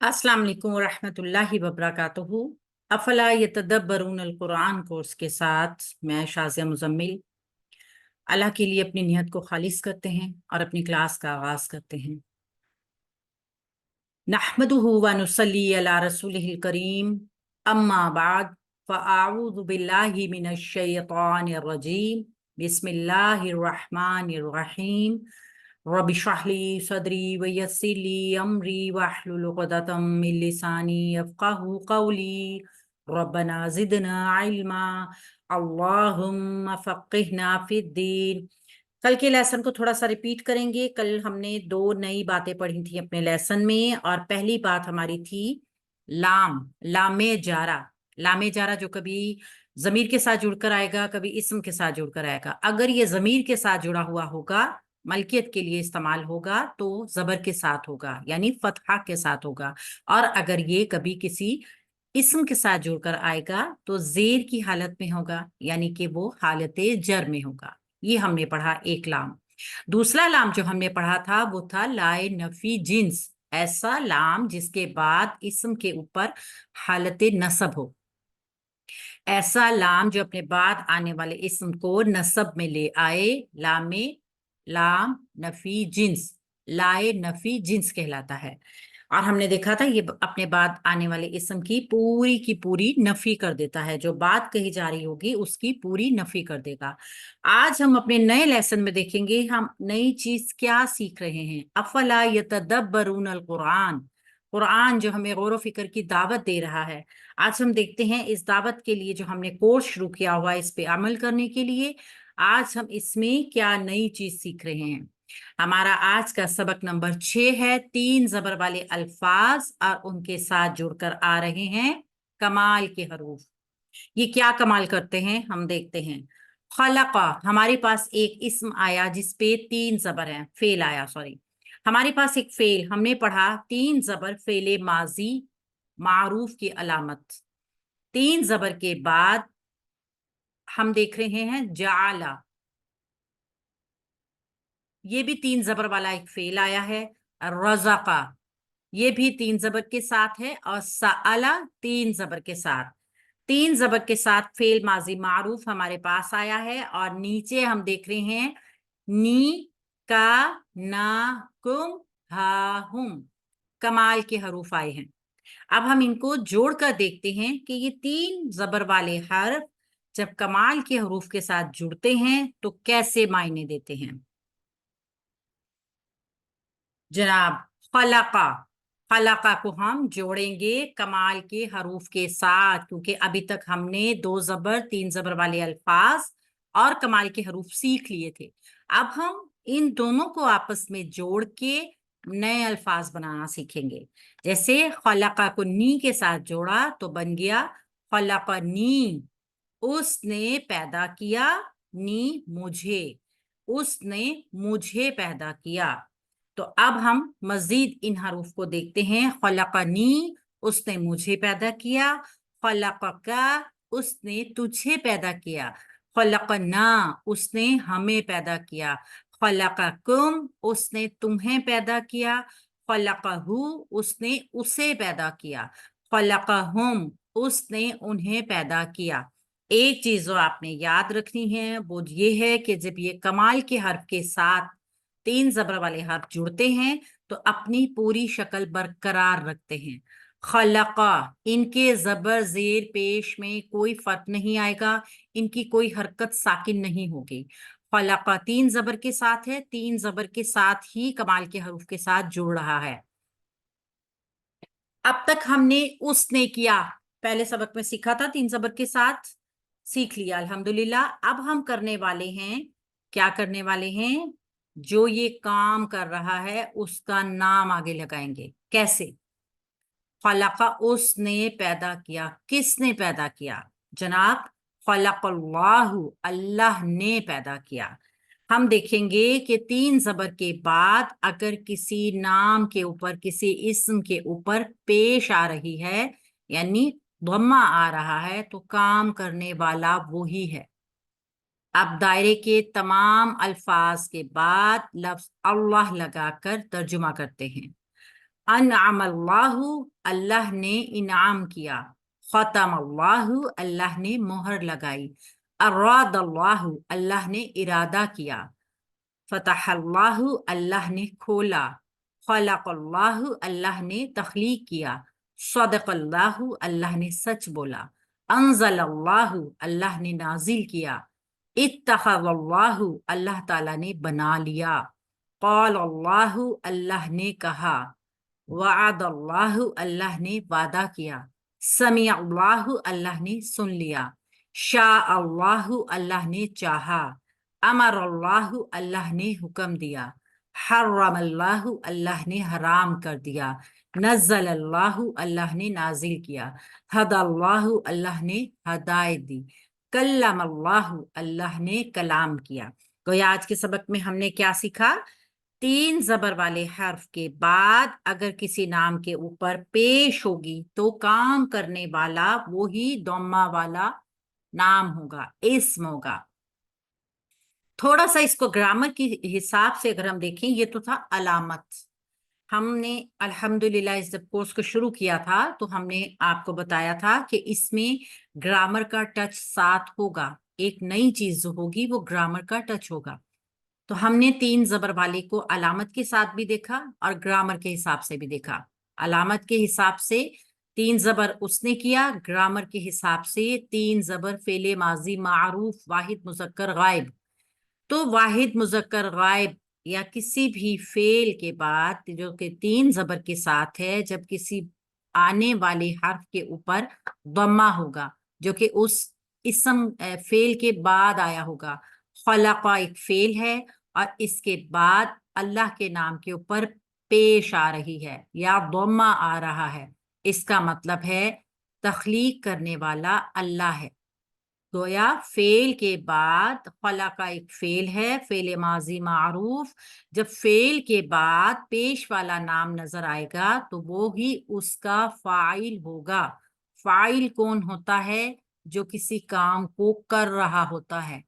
अस्सलाम वालेकुम रहमतुल्लाहि व बरकातुहू। अफला यतदब्बरून अल कुरान कोर्स के साथ मैं शाज़िया मुज़म्मिल अल्लाह के लिए अपनी नियत को खालिस करते हैं और अपनी क्लास का आगाज करते हैं। नहमदुहु व नुसल्ली अला रसूलिहिल करीम, अम्मा बाद, फ़अऊज़ु बिल्लाहि मिनश शैतानिर रजीम, बिस्मिल्लाहिर रहमानिर रहीम। रब्बि इश्रह ली सदरी व यस्सिर ली अमरी वहलुल उक़दतम मिन लिसानी यफ़क़हू क़ौली। रब्बना ज़िदना इल्मा, अल्लाहुम्मा फ़क़्हिना फ़िद्दीन। कल के लेसन को थोड़ा सा रिपीट करेंगे। कल हमने दो नई बातें पढ़ी थी अपने लेसन में, और पहली बात हमारी थी लामे जारा। लामे जारा जो कभी जमीर के साथ जुड़कर आएगा, कभी इस्म के साथ जुड़कर आएगा। अगर ये जमीर के साथ जुड़ा हुआ होगा, मलकियत के लिए इस्तेमाल होगा, तो जबर के साथ होगा, यानी फतहा के साथ होगा। और अगर ये कभी किसी इस्म के साथ जुड़कर आएगा तो जेर की हालत में होगा, यानी कि वो हालत जर में होगा। ये हमने पढ़ा एक लाम। दूसरा लाम जो हमने पढ़ा था वो था लाए नफी जिन्स, ऐसा लाम जिसके बाद इस्म के ऊपर हालत नसब हो। ऐसा लाम जो अपने बाद आने वाले इस्म को नसब में ले आए, लाम नफी जिन्स, लाए नफी जिन्स कहलाता है। और हमने देखा था ये अपने बाद आने वाले इस्म की पूरी नफी कर देता है। जो बात कही जा रही होगी उसकी पूरी नफी कर देगा। आज हम अपने नए लेसन में देखेंगे हम नई चीज क्या सीख रहे हैं। अफला यतदब्बरून अल कुरान, कुरान जो हमें गौर फिक्र की दावत दे रहा है। आज हम देखते हैं इस दावत के लिए जो हमने कोर्स शुरू किया हुआ है, इस पे अमल करने के लिए आज हम इसमें क्या नई चीज सीख रहे हैं। हमारा आज का सबक नंबर 6 है। 3 जबर वाले अल्फाज और उनके साथ जुड़कर आ रहे हैं कमाल के हरूफ। ये क्या कमाल करते हैं हम देखते हैं। खलका, हमारे पास एक इस्म आया जिसपे 3 जबर हैं, फेल आया, सॉरी। हमारे पास एक फेल, हमने पढ़ा 3 जबर फेले माजी मारूफ की अलामत। 3 जबर के बाद हम देख रहे हैं जाला, ये भी 3 जबर वाला एक फेल आया है। रज़का, ये भी 3 जबर के साथ है। और सअला 3 जबर के साथ। 3 जबर के साथ फेल माजी मारूफ हमारे पास आया है। और नीचे हम देख रहे हैं नी का ना कुम हा हुम, कमाल के हरूफ आए हैं। अब हम इनको जोड़कर देखते हैं कि ये 3 जबर वाले हर्फ जब कमाल के हरूफ के साथ जुड़ते हैं तो कैसे मायने देते हैं। जनाब, फलका, फलका को हम जोड़ेंगे कमाल के हरूफ के साथ, क्योंकि अभी तक हमने 2 जबर 3 जबर वाले अल्फाज और कमाल के हरूफ सीख लिए थे। अब हम इन दोनों को आपस में जोड़ के नए अल्फाज बनाना सीखेंगे। जैसे खलका को नी के साथ जोड़ा तो बन गया खलकनी, उसने पैदा किया, नी मुझे, उसने मुझे पैदा किया। तो अब हम मजीद इन हरूफ को देखते हैं। खलकनी, उसने मुझे पैदा किया। खलकका, उसने तुझे पैदा किया। खलकना, उसने हमें पैदा किया। खलककुम, उसने तुम्हें पैदा किया। खलकहू, उसने उसे पैदा किया। खलकहुम, उसने उन्हें पैदा किया। एक चीज जो आपने याद रखनी है वो ये है कि जब ये कमाल के हर्फ के साथ 3 जबर वाले हर्फ जुड़ते हैं तो अपनी पूरी शक्ल बरकरार रखते हैं। खलका, इनके जबर जेर पेश में कोई फर्क नहीं आएगा, इनकी कोई हरकत साकिन नहीं होगी। खलका 3 जबर के साथ है, 3 जबर के साथ ही कमाल के हरूफ के साथ जुड़ रहा है। अब तक हमने उसने किया, पहले सबक में सीखा था 3 जबर के साथ, सीख लिया अल्हम्दुलिल्लाह। अब हम करने वाले हैं, क्या करने वाले हैं, जो ये काम कर रहा है उसका नाम आगे लगाएंगे। कैसे? खलका, उसने पैदा किया। किसने पैदा किया जनाब? खलकल्लाहु, अल्लाह ने पैदा किया। हम देखेंगे कि 3 जबर के बाद अगर किसी नाम के ऊपर, किसी इस्म के ऊपर पेश आ रही है, यानी धम्मा आ रहा है, तो काम करने वाला वो ही है। अब दायरे के तमाम अल्फाज के बाद लफ्ज अल्लाह लगाकर तर्जुमा करते हैं। अनअम अल्लाहु, अल्लाह ने इनाम किया। खतम अल्लाहु, अल्लाह ने मोहर लगाई। अराद अल्लाहु, अल्लाह ने इरादा किया। फतह अल्लाहु, अल्लाह ने खोला। खलक अल्लाहु, अल्लाह ने तख्लीक किया। सदक अल्लाहु, अल्लाह ने सच बोला। अंजल अल्लाहु, अल्लाह ने नाजिल किया। इत्तखज़ अल्लाहु, अल्लाह ताला ने बना लिया। क़ाल अल्लाहु, अल्लाह ने कहा। वअद अल्लाहु, अल्लाह ने वादा किया। समी अल्लाहु, अल्लाह ने सुन लिया। शाह अल्लाहु, अल्लाह ने चाहा। अमर अल्लाहु, अल्लाह ने हुक्म दिया। हर्रम अल्लाहु, अल्लाह ने हराम कर दिया। नज़्ज़ल अल्लाहु, अल्लाह ने नाजिल किया। हद अल्लाहु, अल्लाह ने हदायत दी। कल्लम अल्लाहु, अल्लाह ने कलाम किया। गोया आज के सबक में हमने क्या सीखा? 3 जबर वाले हर्फ के बाद अगर किसी नाम के ऊपर पेश होगी तो काम करने वाला वही दम्मा वाला नाम होगा, इस्म होगा। थोड़ा सा इसको ग्रामर के हिसाब से अगर हम देखें, ये तो था अलामत। हमने अल्हम्दुलिल्लाह इस जब कोर्स को शुरू किया था तो हमने आपको बताया था कि इसमें ग्रामर का टच साथ होगा। एक नई चीज जो होगी वो ग्रामर का टच होगा। तो हमने 3 जबर वाले को अलामत के साथ भी देखा और ग्रामर के हिसाब से भी देखा। अलामत के हिसाब से 3 जबर उसने किया, ग्रामर के हिसाब से 3 जबर फेले माजी मारूफ वाहिद मुजक्कर गायब। तो वाहिद मुजक्कर गायब या किसी भी फेल के बाद जो कि 3 जबर के साथ है, जब किसी आने वाले हर्फ के ऊपर दम्मा होगा जो कि उस इसम फेल के बाद आया होगा। खलका एक फेल है और इसके बाद अल्लाह के नाम के ऊपर पेश आ रही है या दम्मा आ रहा है, इसका मतलब है तख्लीक करने वाला अल्लाह है। गोया फेल के बाद खला का एक फेल है, फेल माजी मारूफ। जब फेल के बाद पेश वाला नाम नजर आएगा तो वो ही उसका फाइल होगा। फाइल कौन होता है? जो किसी काम को कर रहा होता है।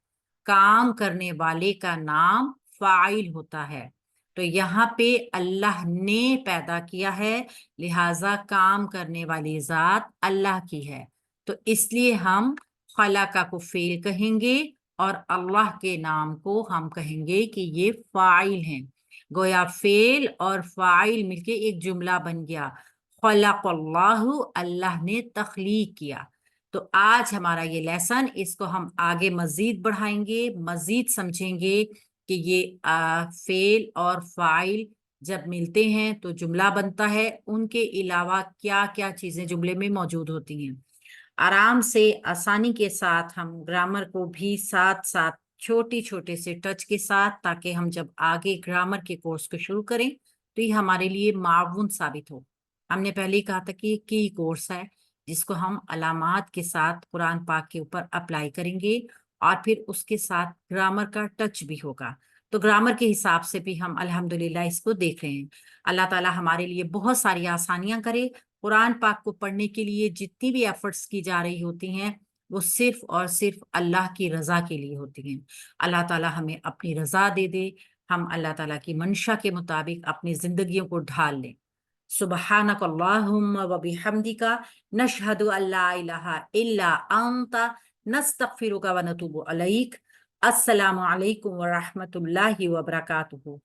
काम करने वाले का नाम फाइल होता है। तो यहाँ पे अल्लाह ने पैदा किया है, लिहाजा काम करने वाली जात अल्लाह की है। तो इसलिए हम खलाका को फेल कहेंगे और अल्लाह के नाम को हम कहेंगे कि ये फाइल हैं। गोया फेल और फाइल मिलके एक जुमला बन गया। खलक़ल्लाहु, अल्लाह ने तख्लीक किया। तो आज हमारा ये लेसन, इसको हम आगे मजीद बढ़ाएंगे, मजीद समझेंगे कि ये फेल और फाइल जब मिलते हैं तो जुमला बनता है। उनके अलावा क्या क्या चीजें जुमले में मौजूद होती हैं। आराम से आसानी के साथ हम ग्रामर को भी साथ साथ छोटी छोटे से टच के साथ, ताकि हम जब आगे ग्रामर के कोर्स को शुरू करें तो ये हमारे लिए मावुन साबित हो। हमने पहले ही कहा था कि की कोर्स है जिसको हम अलामात के साथ कुरान पाक के ऊपर अप्लाई करेंगे और फिर उसके साथ ग्रामर का टच भी होगा। तो ग्रामर के हिसाब से भी हम अल्हम्दुलिल्लाह इसको देख रहे हैं। अल्लाह ताला हमारे लिए बहुत सारी आसानियां करे। कुरान पाक को पढ़ने के लिए जितनी भी एफर्ट्स की जा रही होती हैं वो सिर्फ और सिर्फ अल्लाह की रजा के लिए होती हैं। अल्लाह ताला हमें अपनी रजा दे दे, हम अल्लाह ताला की मंशा के मुताबिक अपनी जिंदगियों को ढाल लें। सुबहानक अल्लाहुम्मा व बिहम्दिका नशहदु अल्ला इलाहा इल्ला अंता नस्तगफिरुका व नतूबु अलैक। अस्सलामु अलैकुम व रहमतुल्लाहि व बरकातुहू।